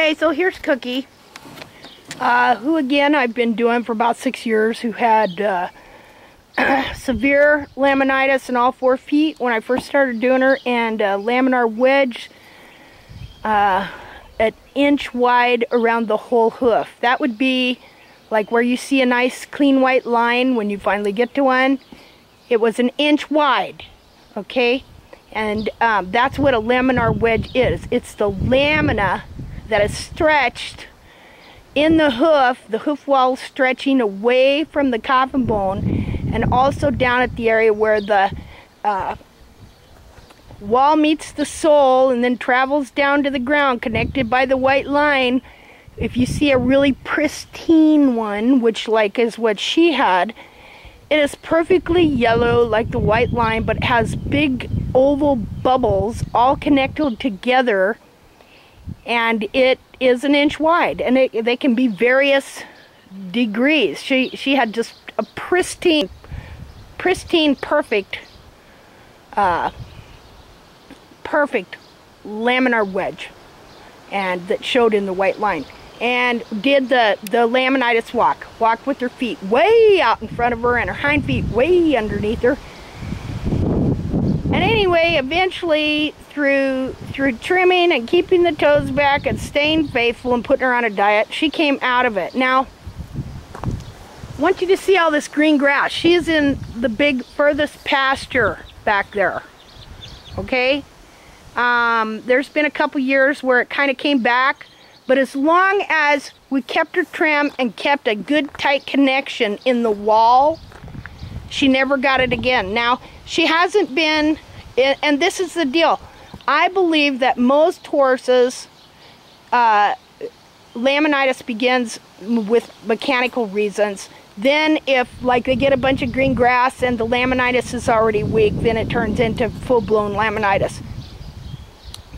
Okay, so here's Cookie, who again I've been doing for about 6 years, who had severe laminitis in all 4 feet when I first started doing her, and laminar wedge an inch wide around the whole hoof. That would be like where you see a nice clean white line when you finally get to one. It was an inch wide, okay? And that's what a laminar wedge is. It's the lamina that is stretched in the hoof wall stretching away from the coffin bone, and also down at the area where the wall meets the sole and then travels down to the ground, connected by the white line. If you see a really pristine one, which like is what she had, it is perfectly yellow like the white line, but it has big oval bubbles all connected together, and it is an inch wide, and they can be various degrees. She had just a pristine, perfect laminar wedge, and that showed in the white line. And did the laminitis walked with her feet way out in front of her and her hind feet way underneath her. And anyway, eventually through trimming and keeping the toes back and staying faithful and putting her on a diet, she came out of it. Now, I want you to see all this green grass. She is in the big furthest pasture back there, okay? There's been a couple years where it kind of came back, but as long as we kept her trim and kept a good tight connection in the wall, she never got it again. Now, she hasn't been, and this is the deal, I believe that most horses, laminitis begins with mechanical reasons. Then if like they get a bunch of green grass and the laminitis is already weak, then it turns into full-blown laminitis.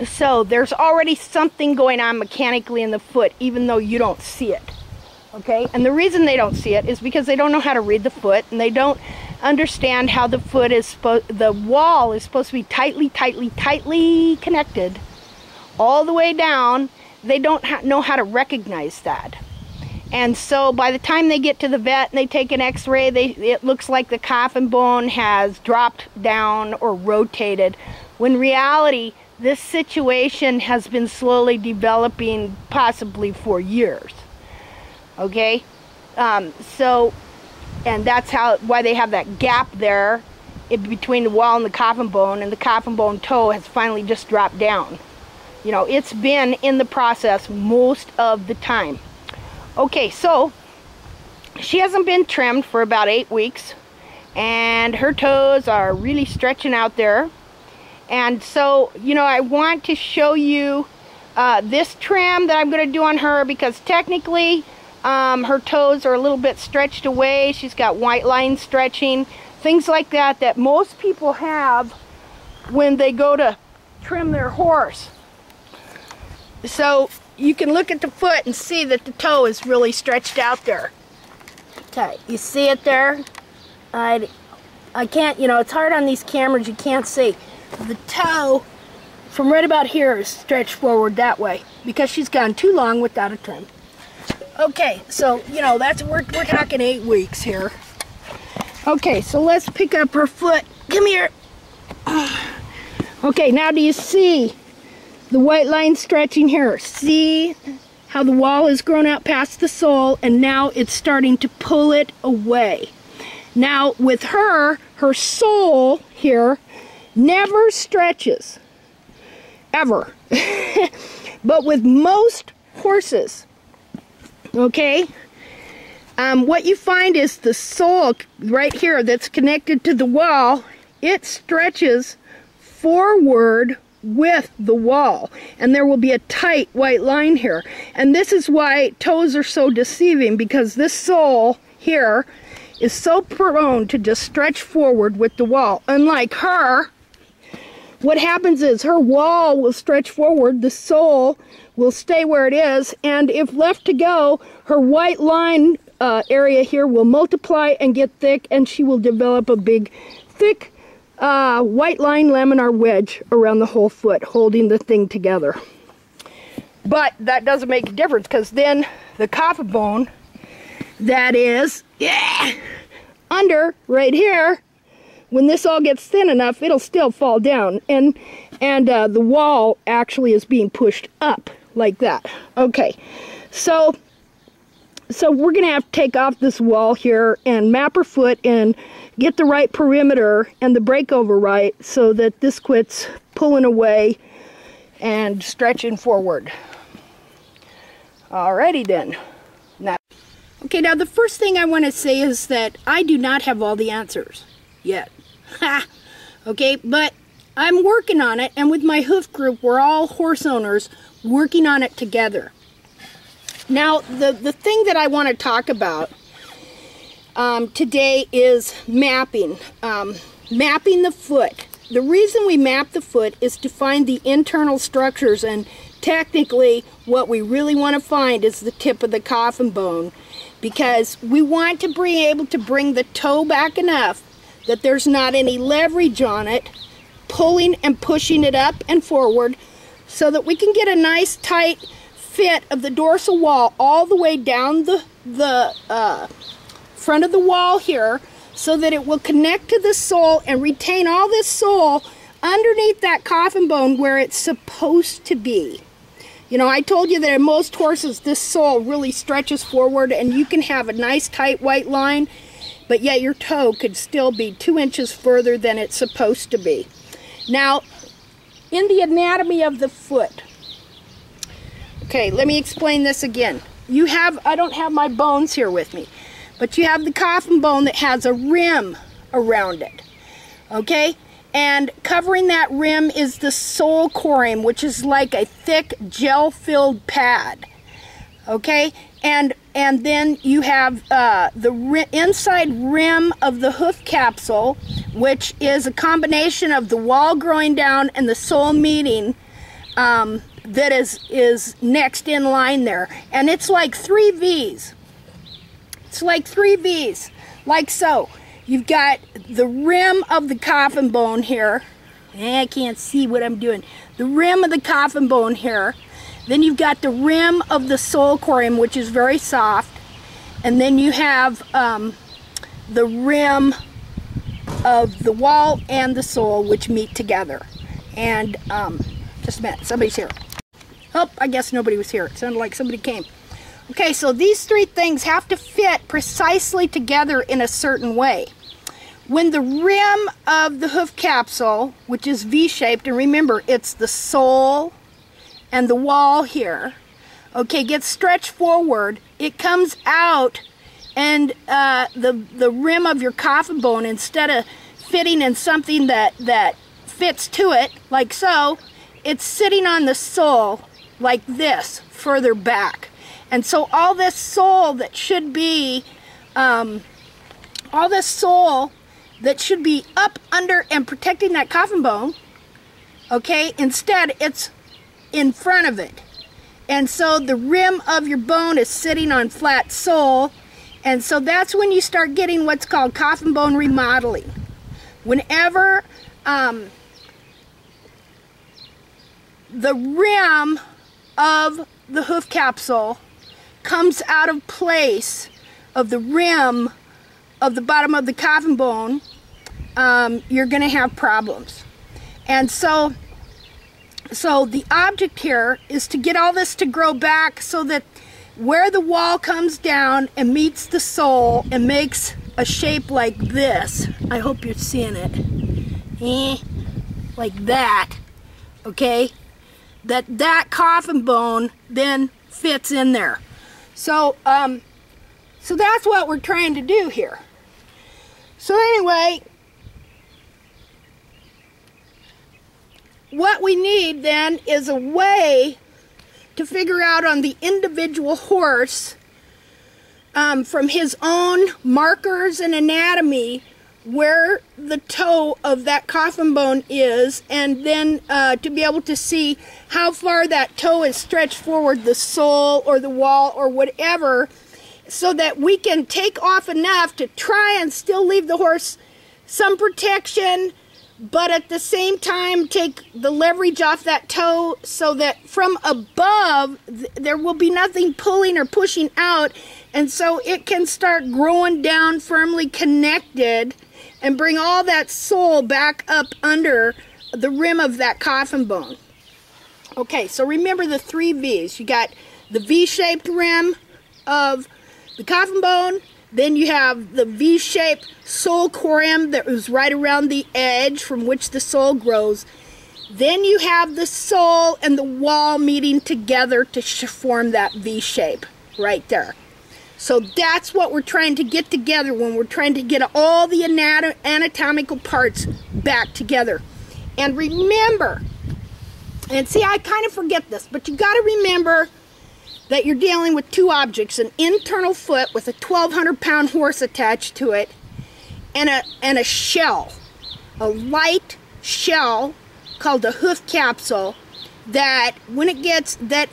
So there's already something going on mechanically in the foot, even though you don't see it, okay? And the reason they don't see it is because they don't know how to read the foot, and they don't understand how the foot is the wall is supposed to be tightly connected all the way down. They don't know how to recognize that. And so by the time they get to the vet and they take an x-ray, it looks like the coffin bone has dropped down or rotated, when in reality, this situation has been slowly developing, possibly for years, okay? And that's why they have that gap there in between the wall and the coffin bone toe has finally just dropped down. You know, it's been in the process most of the time. Okay, so she hasn't been trimmed for about 8 weeks, and her toes are really stretching out there. And so, you know, I want to show you this trim that I'm going to do on her, because technically her toes are a little bit stretched away. She's got white line stretching, things like that that most people have when they go to trim their horse. So you can look at the foot and see that the toe is really stretched out there. Okay, you see it there? I can't, you know, it's hard on these cameras, you can't see. The toe from right about here is stretched forward that way because she's gone too long without a trim. Okay, so, you know, we're talking 8 weeks here. Okay, so let's pick up her foot. Come here. Okay, now do you see the white line stretching here? See how the wall has grown out past the sole, and now it's starting to pull it away. Now with her sole here never stretches, ever. But with most horses, okay, what you find is the sole right here that's connected to the wall, it stretches forward with the wall, and there will be a tight white line here. And this is why toes are so deceiving, because this sole here is so prone to just stretch forward with the wall. Unlike her, what happens is her wall will stretch forward, the sole will stay where it is, and if left to go, her white line area here will multiply and get thick, and she will develop a big, thick white line laminar wedge around the whole foot, holding the thing together. But that doesn't make a difference, because then the coffin bone that is under right here, when this all gets thin enough, it'll still fall down, and the wall actually is being pushed up like that. Okay, so we're gonna have to take off this wall here and map her foot and get the right perimeter and the breakover right, so that this quits pulling away and stretching forward. Alrighty then. Okay, now the first thing I want to say is that I do not have all the answers yet. Okay, but I'm working on it, and with my hoof group, we're all horse owners working on it together. Now, the thing that I want to talk about today is mapping. Mapping the foot. The reason we map the foot is to find the internal structures, and technically what we really want to find is the tip of the coffin bone, because we want to be able to bring the toe back enough that there's not any leverage on it, pulling and pushing it up and forward, so that we can get a nice tight fit of the dorsal wall all the way down the front of the wall here, so that it will connect to the sole and retain all this sole underneath that coffin bone where it's supposed to be. You know, I told you that in most horses this sole really stretches forward, and you can have a nice tight white line, but yet your toe could still be 2 inches further than it's supposed to be. Now, in the anatomy of the foot, okay, let me explain this again. You have, I don't have my bones here with me, but you have the coffin bone that has a rim around it, okay? And covering that rim is the sole corium, which is like a thick gel-filled pad, okay? And then you have the inside rim of the hoof capsule, which is a combination of the wall growing down and the sole meeting, that is next in line there. And it's like 3 V's. It's like 3 V's, like so. You've got the rim of the coffin bone here. I can't see what I'm doing. The rim of the coffin bone here. Then you've got the rim of the sole corium, which is very soft. And then you have the rim of the wall and the sole, which meet together. And just a minute, somebody's here. Oh, I guess nobody was here. It sounded like somebody came. Okay, so these 3 things have to fit precisely together in a certain way. When the rim of the hoof capsule, which is V-shaped, and remember, it's the sole and the wall here, okay, gets stretched forward, it comes out, and the rim of your coffin bone, instead of fitting in something that fits to it, like so, it's sitting on the sole like this, further back. And so all this sole that should be, up under and protecting that coffin bone, okay, instead it's in front of it. And so the rim of your bone is sitting on flat sole, and so that's when you start getting what's called coffin bone remodeling. Whenever the rim of the hoof capsule comes out of place of the rim of the bottom of the coffin bone, you're going to have problems. And so the object here is to get all this to grow back so that where the wall comes down and meets the sole and makes a shape like this, I hope you're seeing it, like that, okay, that coffin bone then fits in there. So that's what we're trying to do here. So anyway, what we need then is a way to figure out on the individual horse, from his own markers and anatomy, where the toe of that coffin bone is, and then to be able to see how far that toe is stretched forward, the sole or the wall or whatever, so that we can take off enough to try and still leave the horse some protection but at the same time take the leverage off that toe so that from above there will be nothing pulling or pushing out, and so it can start growing down firmly connected and bring all that sole back up under the rim of that coffin bone. Okay, so remember the 3 V's. You got the V-shaped rim of the coffin bone, then you have the V-shaped sole corim that is right around the edge from which the sole grows. Then you have the sole and the wall meeting together to form that V-shape right there. So that's what we're trying to get together when we're trying to get all the anatomical parts back together. And remember, and see, I kind of forget this, but you got to remember that you're dealing with 2 objects, an internal foot with a 1,200-pound horse attached to it, and a shell, a light shell called a hoof capsule that when it gets, that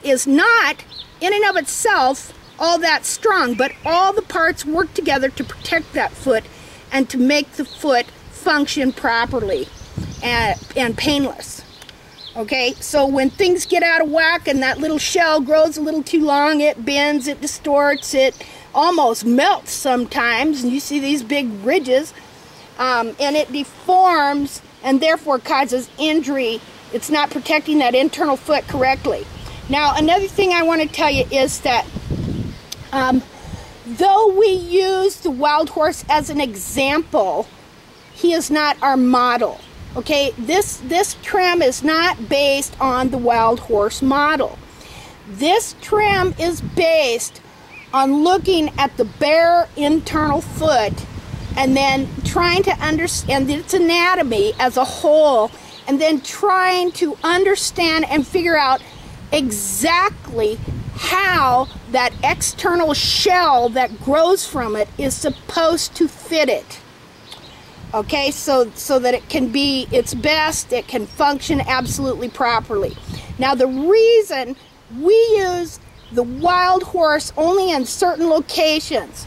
is not in and of itself all that strong, but all the parts work together to protect that foot and to make the foot function properly and painless. Okay, so when things get out of whack and that little shell grows a little too long, it bends, it distorts, it almost melts sometimes, and you see these big ridges, and it deforms and therefore causes injury. It's not protecting that internal foot correctly. Now, another thing I want to tell you is that though we use the wild horse as an example, he is not our model. Okay, this trim is not based on the wild horse model. This trim is based on looking at the bare internal foot and then trying to understand its anatomy as a whole, and then trying to understand and figure out exactly how that external shell that grows from it is supposed to fit it. Okay, so that it can be its best, it can function absolutely properly. Now, the reason we use the wild horse only in certain locations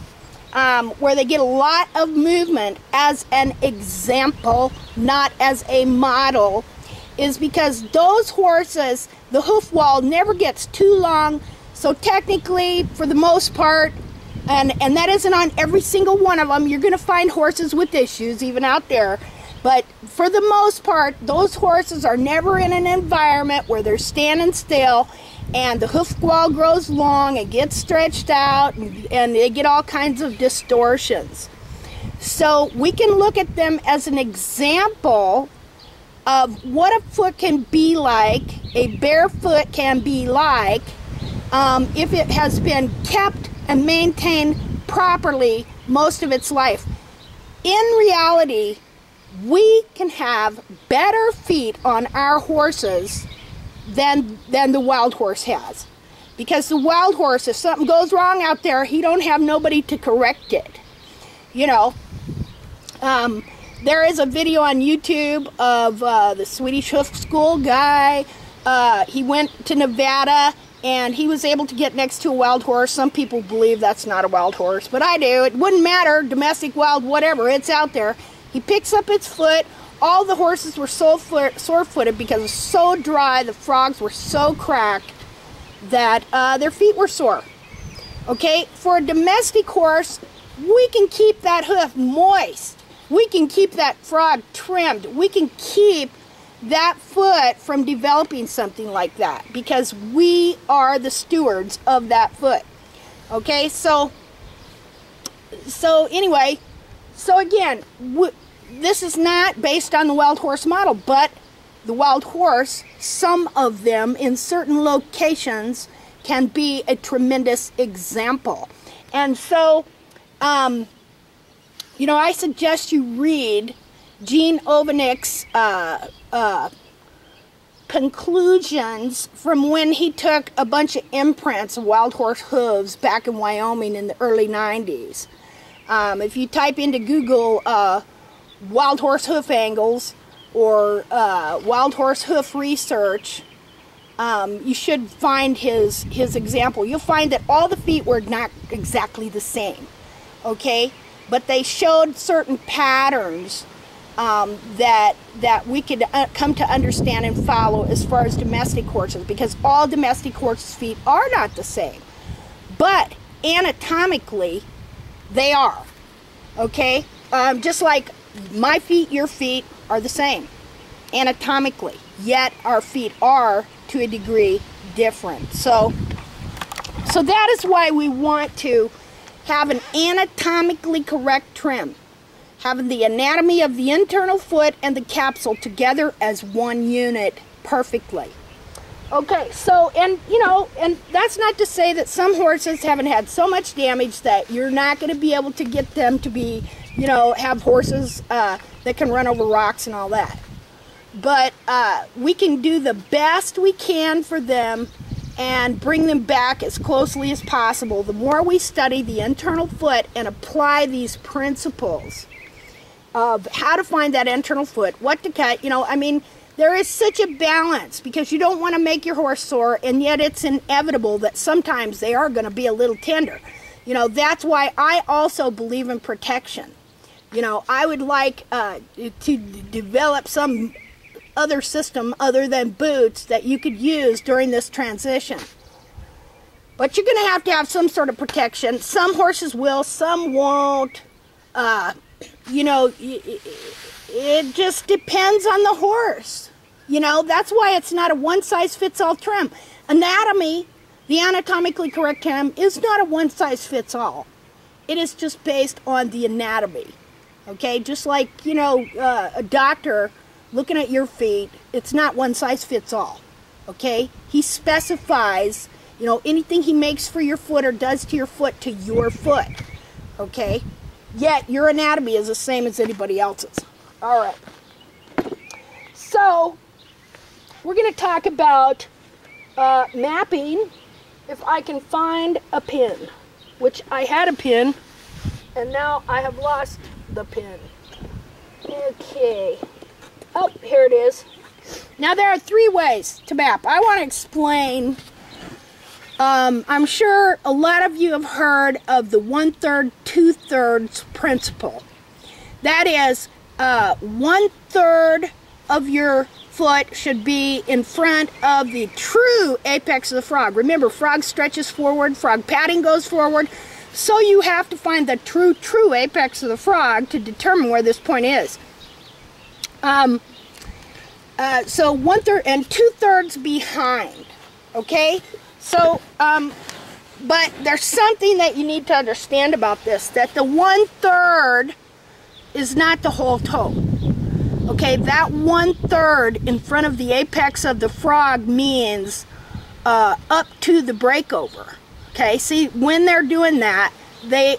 where they get a lot of movement as an example, not as a model, is because those horses, the hoof wall never gets too long, so technically, for the most part, and that isn't on every single one of them. You're going to find horses with issues even out there. But for the most part, those horses are never in an environment where they're standing still and the hoof wall grows long and gets stretched out and they get all kinds of distortions. So we can look at them as an example of what a foot can be like, a bare foot can be like, if it has been kept and maintained properly most of its life. In reality, we can have better feet on our horses than the wild horse has. Because the wild horse, if something goes wrong out there, he don't have nobody to correct it. You know, there is a video on YouTube of the Swedish Hoof School guy. He went to Nevada and he was able to get next to a wild horse. Some people believe that's not a wild horse, but I do. It wouldn't matter, domestic, wild, whatever, it's out there. He picks up its foot. All the horses were sore-footed because it was so dry, the frogs were so cracked that their feet were sore. Okay, for a domestic horse, we can keep that hoof moist. We can keep that frog trimmed. We can keep that foot from developing something like that because we are the stewards of that foot. Okay, so anyway, so again, this is not based on the wild horse model, but the wild horse, some of them in certain locations can be a tremendous example. And so, you know, I suggest you read Gene Ovenick's conclusions from when he took a bunch of imprints of wild horse hooves back in Wyoming in the early 90s. If you type into Google wild horse hoof angles or wild horse hoof research, you should find his example. You'll find that all the feet were not exactly the same, okay? But they showed certain patterns that we could come to understand and follow as far as domestic horses, because all domestic horses' feet are not the same, but anatomically they are. Okay, just like my feet, your feet are the same anatomically, yet our feet are to a degree different. So that is why we want to have an anatomically correct trim, having the anatomy of the internal foot and the capsule together as one unit perfectly. Okay, so, and you know, and that's not to say that some horses haven't had so much damage that you're not going to be able to get them to be, you know, have horses that can run over rocks and all that. But we can do the best we can for them and bring them back as closely as possible. The more we study the internal foot and apply these principles of how to find that internal foot, what to cut, you know, I mean, there is such a balance, because you don't want to make your horse sore, and yet it's inevitable that sometimes they are going to be a little tender. You know, that's why I also believe in protection. You know, I would like to develop some other system other than boots that you could use during this transition. But you're going to have some sort of protection. Some horses will, some won't. You know, it just depends on the horse. You know, that's why it's not a one-size-fits-all trim. Anatomy, the anatomically correct trim, is not a one-size-fits-all. It is just based on the anatomy. Okay, just like, you know, a doctor looking at your feet, it's not one-size-fits-all. Okay, he specifies, you know, anything he makes for your foot or does to your foot to your foot. Okay, yet your anatomy is the same as anybody else's. All right. So, we're going to talk about mapping, if I can find a pin, which I had a pin, and now I have lost the pin. Okay. Oh, here it is. Now, there are 3 ways to map. I want to explain. I'm sure a lot of you have heard of the 1/3, 2/3 principle. That is, 1/3 of your foot should be in front of the true apex of the frog. Remember, frog stretches forward, frog padding goes forward, so you have to find the true apex of the frog to determine where this point is. So 1/3 and 2/3 behind, okay? So, but there's something that you need to understand about this, that the 1/3 is not the whole toe. Okay, that 1/3 in front of the apex of the frog means up to the breakover. Okay, see, when they're doing that, they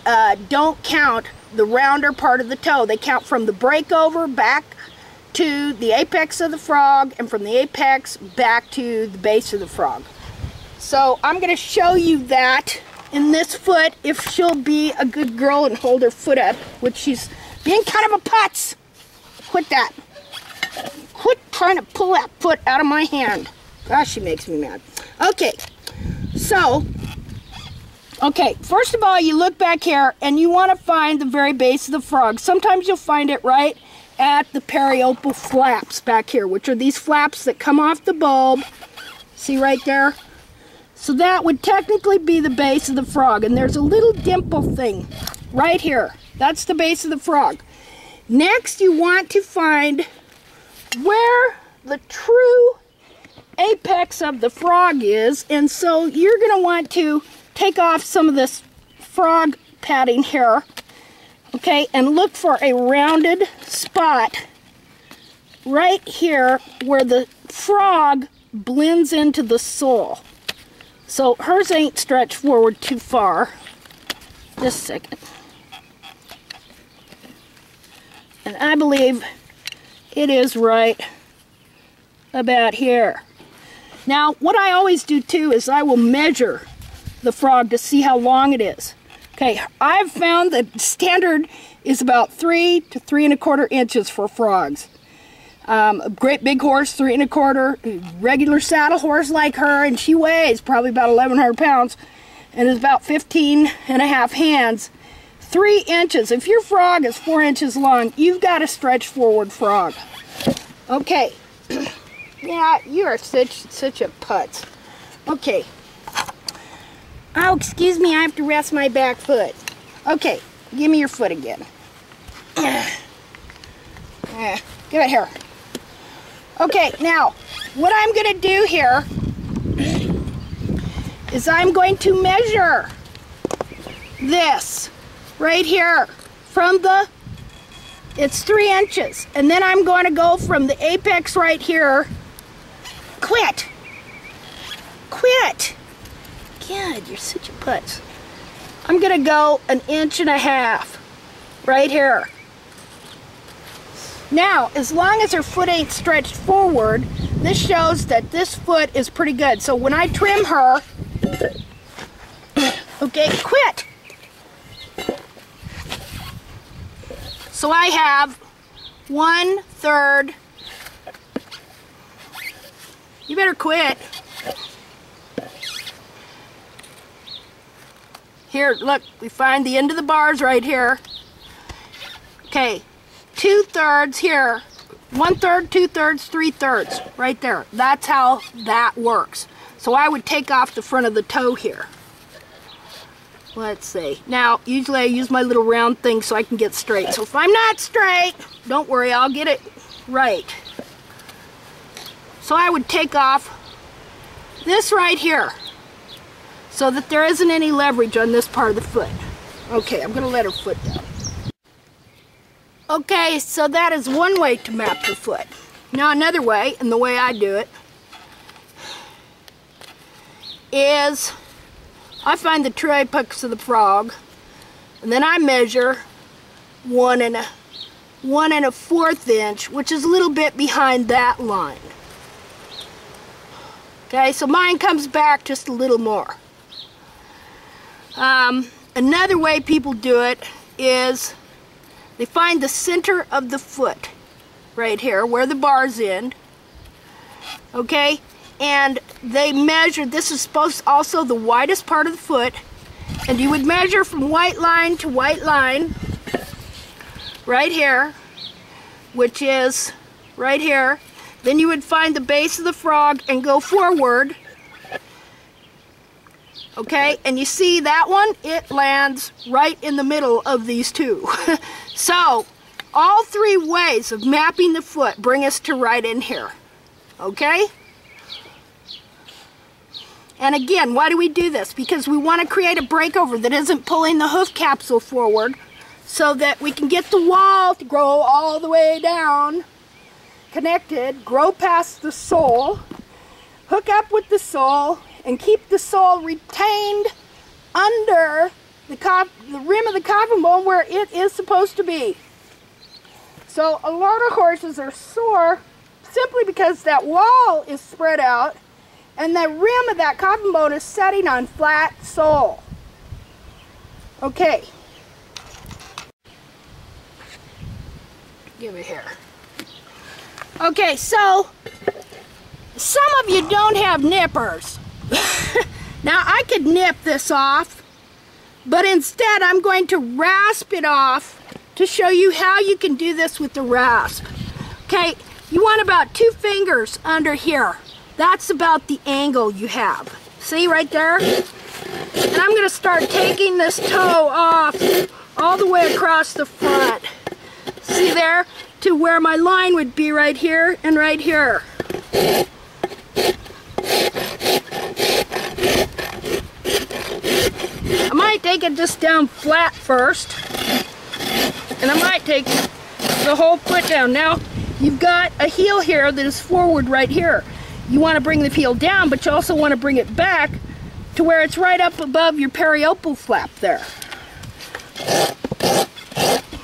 don't count the rounder part of the toe. They count from the breakover back to the apex of the frog, and from the apex back to the base of the frog. So I'm going to show you that in this foot, if she'll be a good girl and hold her foot up, which she's being kind of a putz. Quit that. Quit trying to pull that foot out of my hand. Gosh, she makes me mad. Okay, so, okay, first of all, you look back here and you want to find the very base of the frog. Sometimes you'll find it right at the periopal flaps back here, which are these flaps that come off the bulb. See right there? So that would technically be the base of the frog. And there's a little dimple thing right here. That's the base of the frog. Next, you want to find where the true apex of the frog is. And so you're going to want to take off some of this frog padding here. Okay, and look for a rounded spot right here where the frog blends into the sole. So hers ain't stretched forward too far. Just a second. And I believe it is right about here. Now, what I always do too is I will measure the frog to see how long it is. Okay, I've found that standard is about 3 to 3 1/4 inches for frogs. A great big horse, 3 1/4. Regular saddle horse like her, and she weighs probably about 1,100 pounds and is about 15 1/2 hands. 3 inches. If your frog is 4 inches long, you've got a stretch forward frog. Okay. Yeah, you are such a putz. Okay. Oh, excuse me, I have to rest my back foot. Okay, give me your foot again. Get it here. Okay, now, what I'm going to do here is I'm going to measure this right here from the, it's 3 inches. And then I'm going to go from the apex right here. Quit! Quit! God, you're such a putz. I'm going to go 1.5 inches right here. Now, as long as her foot ain't stretched forward, this shows that this foot is pretty good. So when I trim her, okay, quit. So I have 1/3. You better quit. Here, look, we find the end of the bars right here. Okay, 2/3 here. 1/3, 2/3, 3/3, right there. That's how that works. So I would take off the front of the toe here. Let's see. Now, usually I use my little round thing so I can get straight. So if I'm not straight, don't worry, I'll get it right. So I would take off this right here so that there isn't any leverage on this part of the foot. Okay, I'm going to let her foot down. Okay, so that is one way to map the foot. Now another way, and the way I do it, is I find the true apex of the frog, and then I measure 1 1/4 inch, which is a little bit behind that line. Okay, so mine comes back just a little more. Another way people do it is they find the center of the foot right here where the bars end, okay, and they measure, this is supposed to also the widest part of the foot, and you would measure from white line to white line right here, which is right here. Then you would find the base of the frog and go forward. Okay, and you see that one? It lands right in the middle of these two. So, all 3 ways of mapping the foot bring us to right in here. Okay? And again, why do we do this? Because we want to create a breakover that isn't pulling the hoof capsule forward so that we can get the wall to grow all the way down, connected, grow past the sole, hook up with the sole, and keep the sole retained under the rim of the coffin bone where it is supposed to be. So a lot of horses are sore simply because that wall is spread out and the rim of that coffin bone is setting on flat sole. Okay. Give it here. Okay, so some of you don't have nippers. Now I could nip this off, but instead I'm going to rasp it off to show you how you can do this with the rasp. Okay, you want about 2 fingers under here. That's about the angle you have. See right there? And I'm going to start taking this toe off all the way across the front. See there? To where my line would be right here and right here. I might take it just down flat first, and I might take the whole foot down. Now, you've got a heel here that is forward right here. You want to bring the heel down, but you also want to bring it back to where it's right up above your periopal flap there.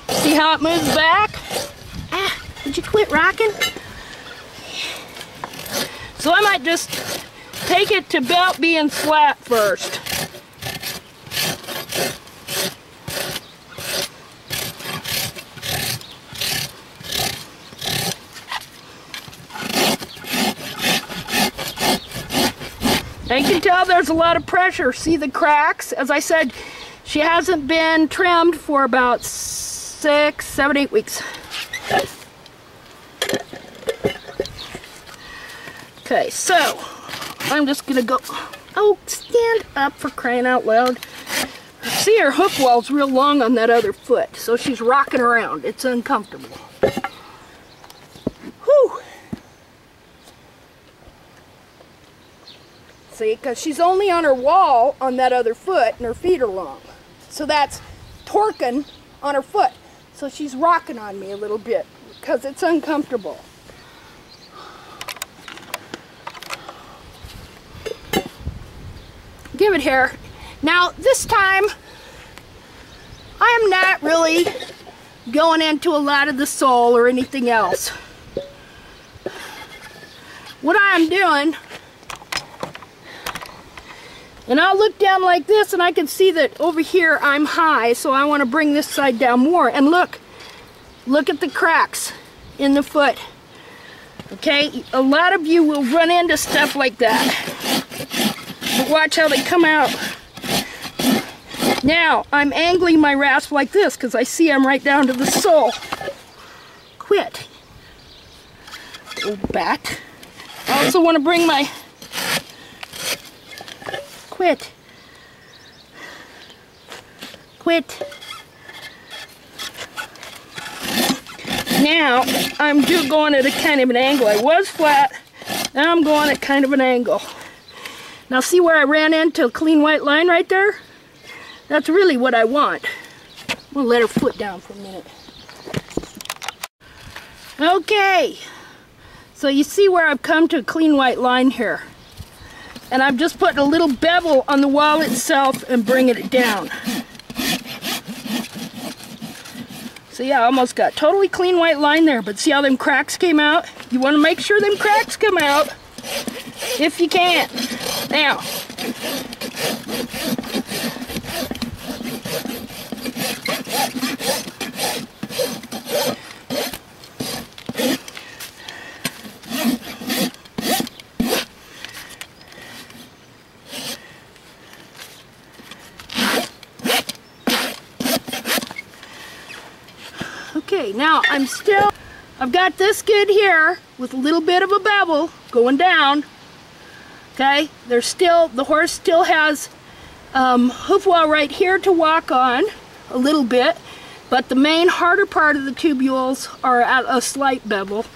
See how it moves back? Ah, would you quit rocking? So I might just take it to about being flat first. And you can tell there's a lot of pressure. See the cracks? As I said, She hasn't been trimmed for about 6, 7, 8 weeks. Okay, so I'm just gonna go. Oh, stand up for crying out loud. See, her hook wall's real long on that other foot, so she's rocking around. It's uncomfortable. Whew. See, because she's only on her wall on that other foot, and her feet are long. So that's torquing on her foot. So she's rocking on me a little bit, because it's uncomfortable. Give it here. Now, this time, I am not really going into a lot of the sole or anything else. What I'm doing, and I'll look down like this and I can see that over here I'm high, so I want to bring this side down more. And look at the cracks in the foot. Okay, a lot of you will run into stuff like that. But watch how they come out. Now, I'm angling my rasp like this because I see I'm right down to the sole. Quit. Go back. I also want to bring my... Quit. Quit. Now, I'm going at a kind of an angle. I was flat, now I'm going at kind of an angle. Now see where I ran into a clean white line right there? That's really what I want. I'm gonna let her foot down for a minute. Okay, so you see where I've come to a clean white line here. And I'm just putting a little bevel on the wall itself and bringing it down. So yeah, I almost got totally clean white line there, but see how them cracks came out? You want to make sure them cracks come out if you can. Now, okay, now I've got this good here with a little bit of a bevel going down. Okay, the horse still has hoof wall right here to walk on a little bit, but the main harder part of the tubules are at a slight bevel.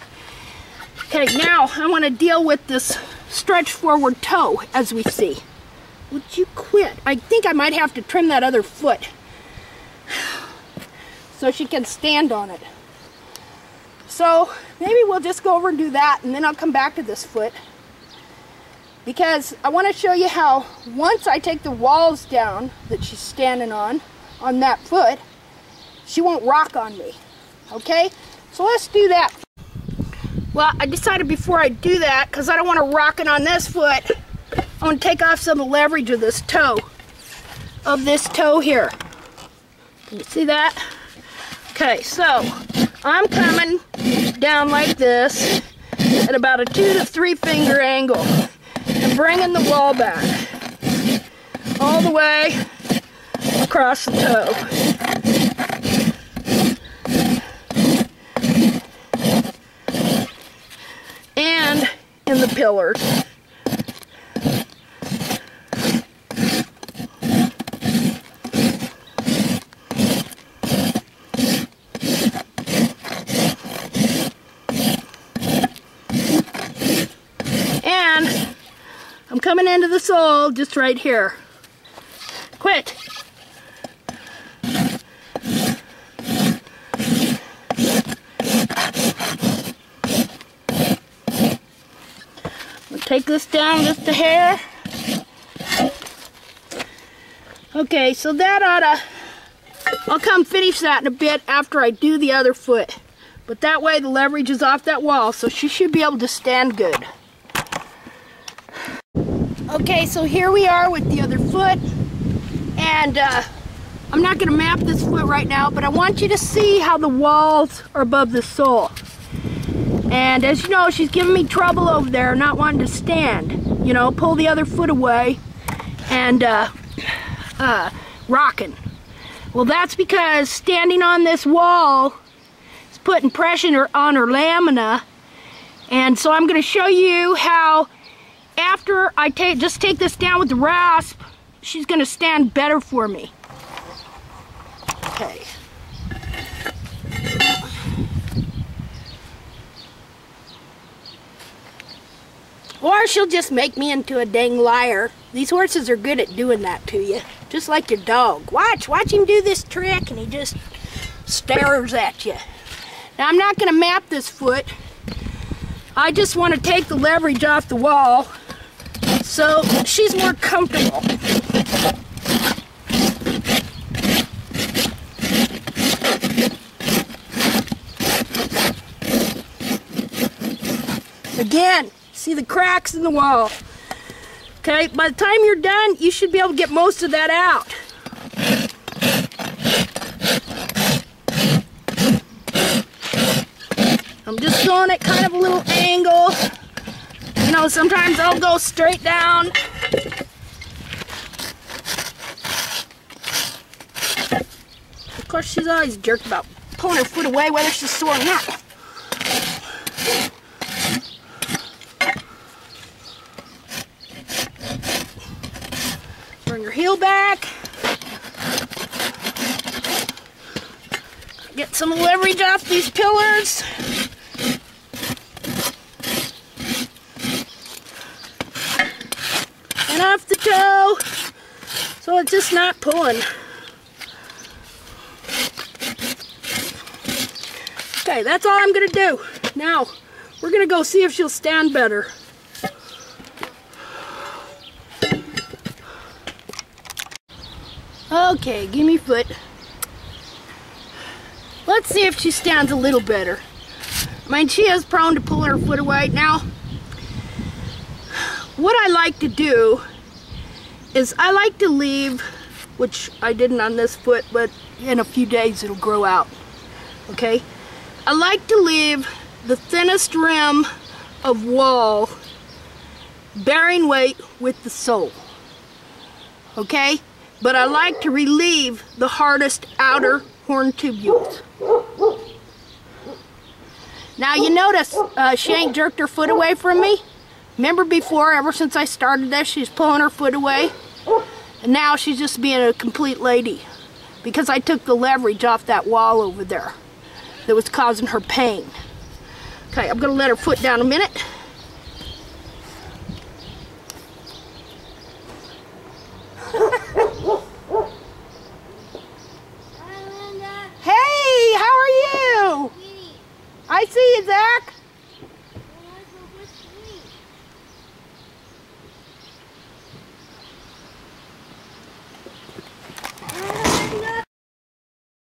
Okay, now I want to deal with this stretch forward toe as we see. Would you quit? I think I might have to trim that other foot so she can stand on it. So maybe we'll just go over and do that, and then I'll come back to this foot. Because I want to show you how once I take the walls down that she's standing on that foot, she won't rock on me. Okay? So let's do that. Well, I decided before I do that, because I don't want to rock it on this foot, I want to take off some of the leverage of this toe. Here. Can you see that? Okay, so I'm coming down like this at about a 2 to 3 finger angle. And bringing the wall back all the way across the toe. And in the pillars. Coming into the sole just right here. Quit. We'll take this down just a hair. Okay, so that I'll come finish that in a bit after I do the other foot. But that way the leverage is off that wall, so she should be able to stand good. Okay, so here we are with the other foot, and I'm not going to map this foot right now, but I want you to see how the walls are above the sole. And as you know, she's giving me trouble over there, not wanting to stand. You know, pull the other foot away and rocking. Well, that's because standing on this wall is putting pressure on her lamina. And so I'm going to show you how, after I just take this down with the rasp, she's going to stand better for me. Okay. Or she'll just make me into a dang liar. These horses are good at doing that to you. Just like your dog. Watch him do this trick and he just stares at you. Now I'm not going to map this foot. I just want to take the leverage off the wall so she's more comfortable. Again, see the cracks in the wall. Okay, by the time you're done, you should be able to get most of that out. I'm just going at kind of a little angle. You know, sometimes I'll go straight down. Of course, she's always jerked about pulling her foot away, whether she's sore or not. Bring her heel back. Get some leverage off these pillars. And off the toe, so it's just not pulling. Okay, that's all I'm gonna do. Now, we're gonna go see if she'll stand better. Okay, give me foot. Let's see if she stands a little better. I mean, she is prone to pulling her foot away. Now, what I like to do is I like to leave, which I didn't on this foot, but in a few days it'll grow out. Okay? I like to leave the thinnest rim of wall bearing weight with the sole. Okay? But I like to relieve the hardest outer horn tubules. Now you notice she ain't jerked her foot away from me. Remember before, ever since I started this, she's pulling her foot away. And now she's just being a complete lady. Because I took the leverage off that wall over there that was causing her pain. Okay, I'm going to let her foot down a minute.